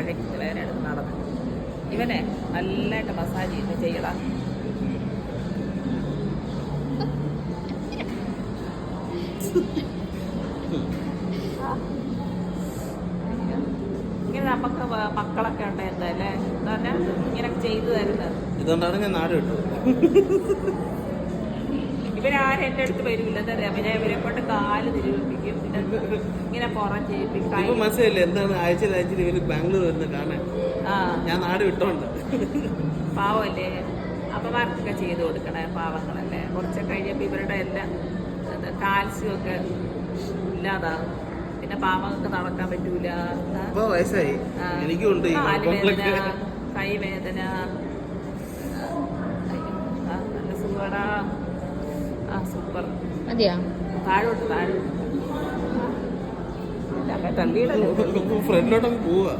കഴക്കിട്ട് വേദന എടുത്ത് നടന്നു. ഇവനെ നല്ലതായിട്ട് മസാജ് ചെയ്യണം. ഇങ്ങനെ നമുക്ക് മക്കളൊക്കെ ഉണ്ട് എന്തല്ലേ എന്താ ഇങ്ങനെ ചെയ്തു തരുന്നത്. ഇതുകൊണ്ടാണ് ഞാൻ നാട് വിട്ടു. ഇവരാരും എൻ്റെ അടുത്ത് വരില്ല. എന്താ പറയാ, പിന്നെ ഇവരെ കൊണ്ട് കാല് തിരിപ്പിക്കും, ഇങ്ങനെ പുറം ചെയ്യിപ്പിക്കും. മനസ്സിലായില്ലേ എന്താണ് ആഴ്ചയിൽ ഇവര് ബാംഗ്ലൂർ വരുന്നത് കാണാൻ. ഞാൻ നാട് വിട്ടോണ്ട്. പാവല്ലേ, അപ്പമാർക്കൊക്കെ ചെയ്ത് കൊടുക്കണേ, പാവങ്ങളല്ലേ. കുറച്ച് കഴിയുമ്പോൾ ഇവരുടെ എല്ലാം കാൽസ്യം ഒക്കെ ഇല്ലാതാകും. പിന്നെ പാവങ്ങൾക്ക് നടക്കാൻ പറ്റൂല. വയസ്സായി, എനിക്കുണ്ട് കാലുവേദന, കൈവേദന. നല്ല സുഖടാ. സൂപ്പർ. താഴോട്ട് തള്ളിയിടല്ലോ. ഫ്രണ്ടിലോട്ടൊക്കെ പോവാ.